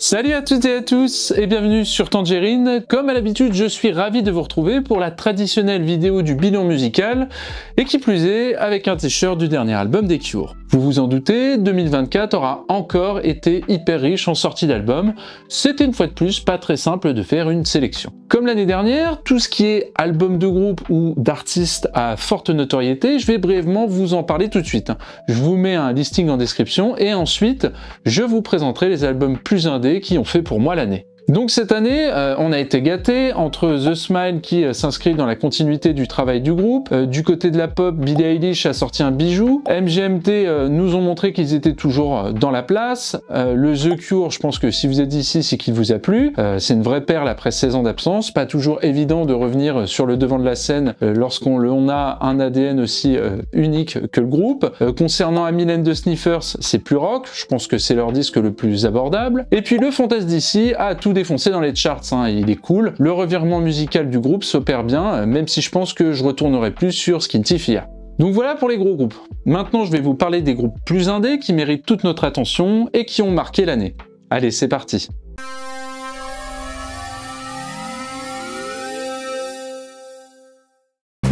Salut à toutes et à tous et bienvenue sur Tangerine. Comme à l'habitude, je suis ravi de vous retrouver pour la traditionnelle vidéo du bilan musical et qui plus est avec un t-shirt du dernier album des Cure. Vous vous en doutez, 2024 aura encore été hyper riche en sorties d'albums. C'était une fois de plus pas très simple de faire une sélection. Comme l'année dernière, tout ce qui est album de groupe ou d'artistes à forte notoriété, je vais brièvement vous en parler tout de suite. Je vous mets un listing en description et ensuite je vous présenterai les albums plus indés qui ont fait pour moi l'année. Donc cette année, on a été gâtés entre The Smile qui s'inscrit dans la continuité du travail du groupe. Du côté de la pop, Billie Eilish a sorti un bijou. MGMT nous ont montré qu'ils étaient toujours dans la place. Le The Cure, je pense que si vous êtes ici, c'est qu'il vous a plu. C'est une vraie perle après 16 ans d'absence. Pas toujours évident de revenir sur le devant de la scène lorsqu'on a un ADN aussi unique que le groupe. Concernant Amyl and the Sniffers, c'est plus rock. Je pense que c'est leur disque le plus abordable. Et puis le Fantasy DC a tout défoncé dans les charts, il est cool. Le revirement musical du groupe s'opère bien, même si je pense que je retournerai plus sur Skinty Fia. Donc voilà pour les gros groupes. Maintenant je vais vous parler des groupes plus indés qui méritent toute notre attention et qui ont marqué l'année. Allez, c'est parti.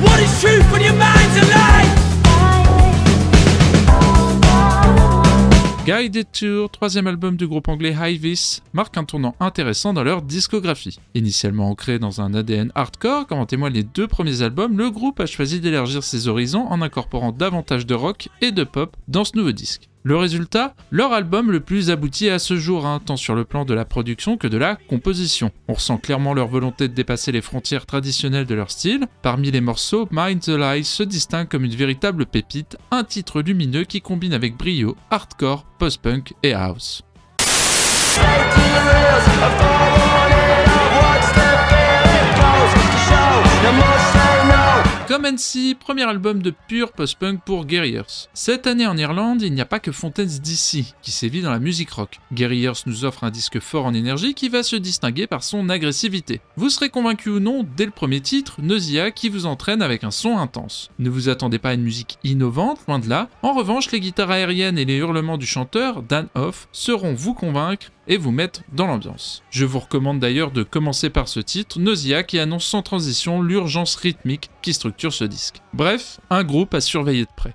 What is truth when your mind's alive? Guided Tour, troisième album du groupe anglais Hivis, marque un tournant intéressant dans leur discographie. Initialement ancré dans un ADN hardcore, comme en témoignent les deux premiers albums, le groupe a choisi d'élargir ses horizons en incorporant davantage de rock et de pop dans ce nouveau disque. Le résultat, leur album le plus abouti à ce jour, tant sur le plan de la production que de la composition. On ressent clairement leur volonté de dépasser les frontières traditionnelles de leur style. Parmi les morceaux, Mind the Lie se distingue comme une véritable pépite, un titre lumineux qui combine avec brio hardcore, post-punk et house. Come and See, premier album de pur post-punk pour Guerriers. Cette année en Irlande, il n'y a pas que Fontaine's DC qui sévit dans la musique rock. Guerriers nous offre un disque fort en énergie qui va se distinguer par son agressivité. Vous serez convaincu ou non dès le premier titre, Nausea, qui vous entraîne avec un son intense. Ne vous attendez pas à une musique innovante, loin de là. En revanche, les guitares aériennes et les hurlements du chanteur, Dan Hoff, sauront vous convaincre et vous mettre dans l'ambiance. Je vous recommande d'ailleurs de commencer par ce titre, Nausea, qui annonce sans transition l'urgence rythmique qui structure ce disque. Bref, un groupe à surveiller de près.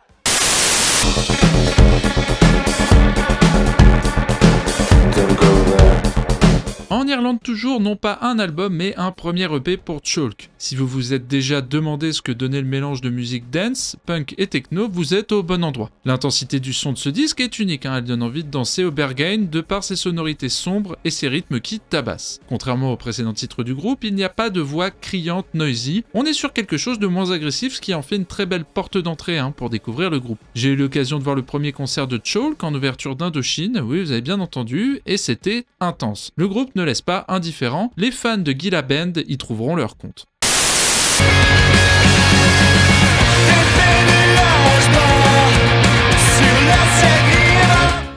En Irlande toujours, non pas un album, mais un premier EP pour Chalk. Si vous vous êtes déjà demandé ce que donnait le mélange de musique dance, punk et techno, vous êtes au bon endroit. L'intensité du son de ce disque est unique, elle donne envie de danser au Berghain de par ses sonorités sombres et ses rythmes qui tabassent. Contrairement au précédent titre du groupe, il n'y a pas de voix criante noisy, on est sur quelque chose de moins agressif, ce qui en fait une très belle porte d'entrée pour découvrir le groupe. J'ai eu l'occasion de voir le premier concert de Chalk en ouverture d'Indochine, oui vous avez bien entendu, et c'était intense. Le groupe ne laisse pas indifférent, les fans de Gila Band y trouveront leur compte.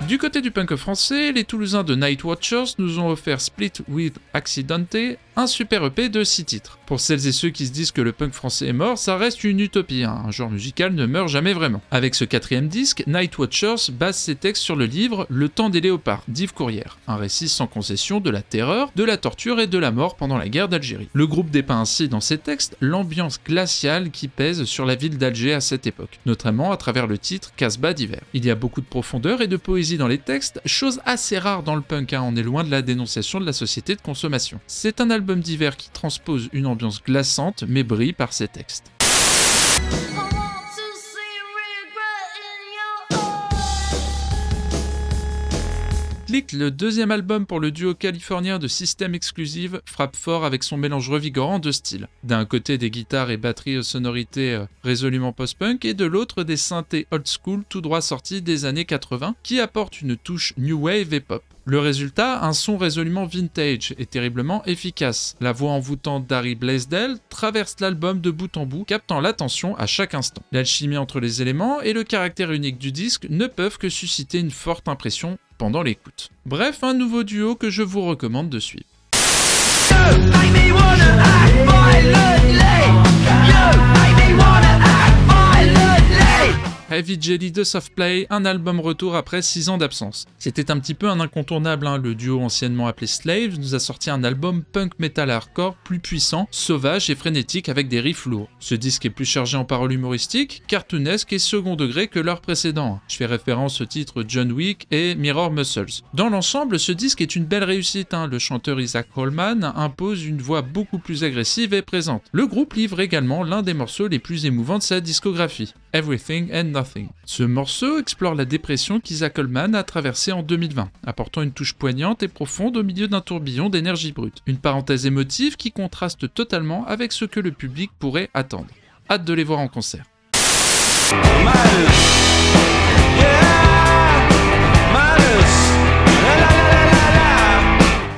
Du côté du punk français, les Toulousains de Night Watchers nous ont offert Split with Accidente, un super EP de 6 titres. Pour celles et ceux qui se disent que le punk français est mort, ça reste une utopie, un genre musical ne meurt jamais vraiment. Avec ce quatrième disque, Night Watchers base ses textes sur le livre Le temps des léopards d'Yves Courrière, un récit sans concession de la terreur, de la torture et de la mort pendant la guerre d'Algérie. Le groupe dépeint ainsi dans ses textes l'ambiance glaciale qui pèse sur la ville d'Alger à cette époque, notamment à travers le titre Casbah d'hiver. Il y a beaucoup de profondeur et de poésie dans les textes, chose assez rare dans le punk, on est loin de la dénonciation de la société de consommation. C'est un album d'hiver qui transpose une ambiance glaçante mais brille par ses textes. Click, le deuxième album pour le duo californien de System Exclusive, frappe fort avec son mélange revigorant de styles. D'un côté des guitares et batteries aux sonorités résolument post-punk et de l'autre des synthés old school tout droit sortis des années 80 qui apportent une touche new wave et pop. Le résultat, un son résolument vintage et terriblement efficace. La voix envoûtante d'Harry Blaisdell traverse l'album de bout en bout, captant l'attention à chaque instant. L'alchimie entre les éléments et le caractère unique du disque ne peuvent que susciter une forte impression pendant l'écoute. Bref, un nouveau duo que je vous recommande de suivre. Heavy Jelly de Softplay, un album retour après 6 ans d'absence. C'était un petit peu un incontournable, hein. Le duo anciennement appelé Slaves nous a sorti un album punk metal hardcore plus puissant, sauvage et frénétique avec des riffs lourds. Ce disque est plus chargé en paroles humoristiques, cartoonesques et second degré que leurs précédents. Je fais référence au titre John Wick et Mirror Muscles. Dans l'ensemble, ce disque est une belle réussite, hein. Le chanteur Isaac Holman impose une voix beaucoup plus agressive et présente. Le groupe livre également l'un des morceaux les plus émouvants de sa discographie, Everything and Nothing. Ce morceau explore la dépression qu'Isaac Holman a traversée en 2020, apportant une touche poignante et profonde au milieu d'un tourbillon d'énergie brute. Une parenthèse émotive qui contraste totalement avec ce que le public pourrait attendre. Hâte de les voir en concert.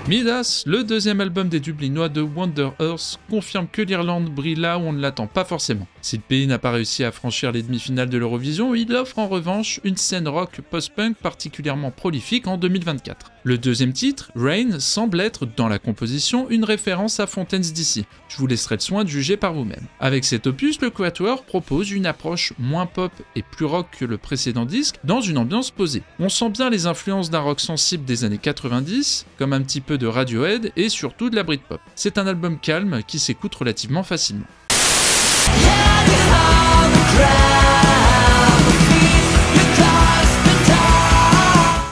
Midas, le deuxième album des Dublinois de Wonder Earth, confirme que l'Irlande brille là où on ne l'attend pas forcément. Si le pays n'a pas réussi à franchir les demi-finales de l'Eurovision, il offre en revanche une scène rock post-punk particulièrement prolifique en 2024. Le deuxième titre, Rain, semble être, dans la composition, une référence à Fontaines DC. Je vous laisserai le soin de juger par vous-même. Avec cet opus, le Quatuor propose une approche moins pop et plus rock que le précédent disque, dans une ambiance posée. On sent bien les influences d'un rock sensible des années 90, comme un petit peu de Radiohead et surtout de la Britpop. C'est un album calme qui s'écoute relativement facilement.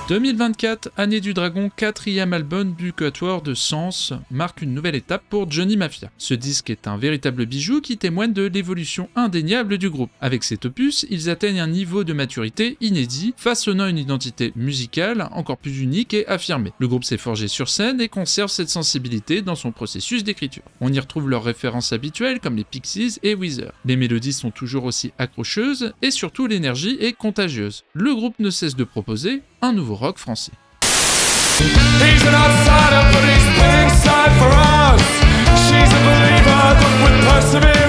2024, année du dragon, quatrième album du Quatuor de Sens, marque une nouvelle étape pour Johnny Mafia. Ce disque est un véritable bijou qui témoigne de l'évolution indéniable du groupe. Avec cet opus, ils atteignent un niveau de maturité inédit, façonnant une identité musicale encore plus unique et affirmée. Le groupe s'est forgé sur scène et conserve cette sensibilité dans son processus d'écriture. On y retrouve leurs références habituelles comme les Pixies et Weezer. Les mélodies sont toujours aussi accrocheuses et surtout l'énergie est contagieuse. Le groupe ne cesse de proposer un nouveau rock français. He's an outsider, but he's been inside for us. She's a believer, but with perseverance.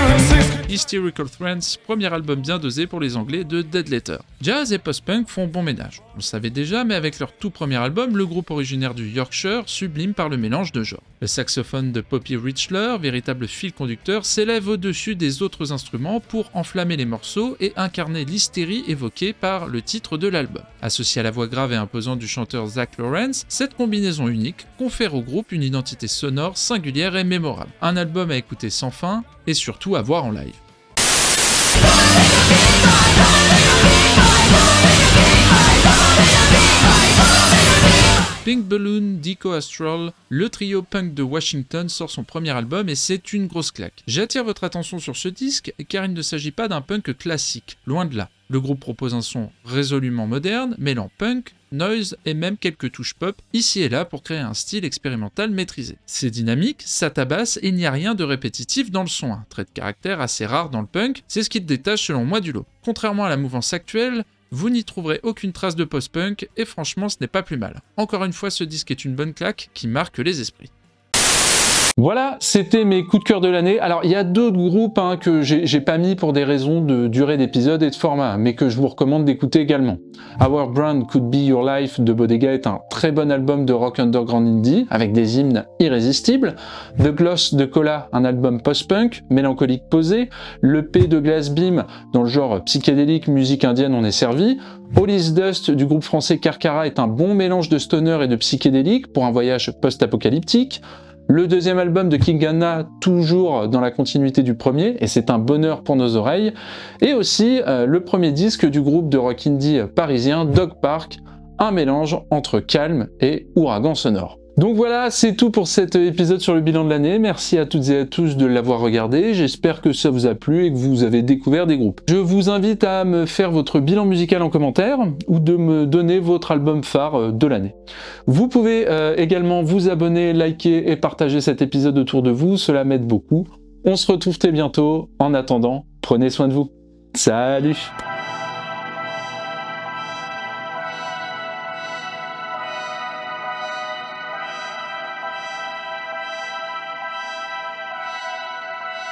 Hysterical Friends, premier album bien dosé pour les Anglais de Dead Letter. Jazz et post-punk font bon ménage. On le savait déjà, mais avec leur tout premier album, le groupe originaire du Yorkshire sublime par le mélange de genres. Le saxophone de Poppy Richler, véritable fil conducteur, s'élève au-dessus des autres instruments pour enflammer les morceaux et incarner l'hystérie évoquée par le titre de l'album. Associé à la voix grave et imposante du chanteur Zach Lawrence, cette combinaison unique confère au groupe une identité sonore singulière et mémorable. Un album à écouter sans fin et surtout à voir en live. Pink Balloon, Dico Astral, le trio punk de Washington sort son premier album et c'est une grosse claque. J'attire votre attention sur ce disque car il ne s'agit pas d'un punk classique, loin de là. Le groupe propose un son résolument moderne, mêlant punk, noise et même quelques touches pop, ici et là pour créer un style expérimental maîtrisé. C'est dynamique, ça tabasse et il n'y a rien de répétitif dans le son. Un trait de caractère assez rare dans le punk, c'est ce qui te détache selon moi du lot. Contrairement à la mouvance actuelle, vous n'y trouverez aucune trace de post-punk et franchement ce n'est pas plus mal. Encore une fois, ce disque est une bonne claque qui marque les esprits. Voilà, c'était mes coups de cœur de l'année. Alors, il y a d'autres groupes que j'ai pas mis pour des raisons de durée d'épisode et de format, mais que je vous recommande d'écouter également. Our Brand Could Be Your Life de Bodega est un très bon album de rock underground indie, avec des hymnes irrésistibles. The Gloss de Cola, un album post-punk, mélancolique posé. Le P de Glassbeam, dans le genre psychédélique, musique indienne, on est servi. All Is Dust du groupe français Carcara est un bon mélange de stoner et de psychédélique pour un voyage post-apocalyptique. Le deuxième album de King Ghana, toujours dans la continuité du premier, et c'est un bonheur pour nos oreilles. Et aussi le premier disque du groupe de rock indie parisien Dog Park, un mélange entre calme et ouragan sonore. Donc voilà, c'est tout pour cet épisode sur le bilan de l'année. Merci à toutes et à tous de l'avoir regardé. J'espère que ça vous a plu et que vous avez découvert des groupes. Je vous invite à me faire votre bilan musical en commentaire ou de me donner votre album phare de l'année. Vous pouvez également vous abonner, liker et partager cet épisode autour de vous. Cela m'aide beaucoup. On se retrouve très bientôt. En attendant, prenez soin de vous. Salut!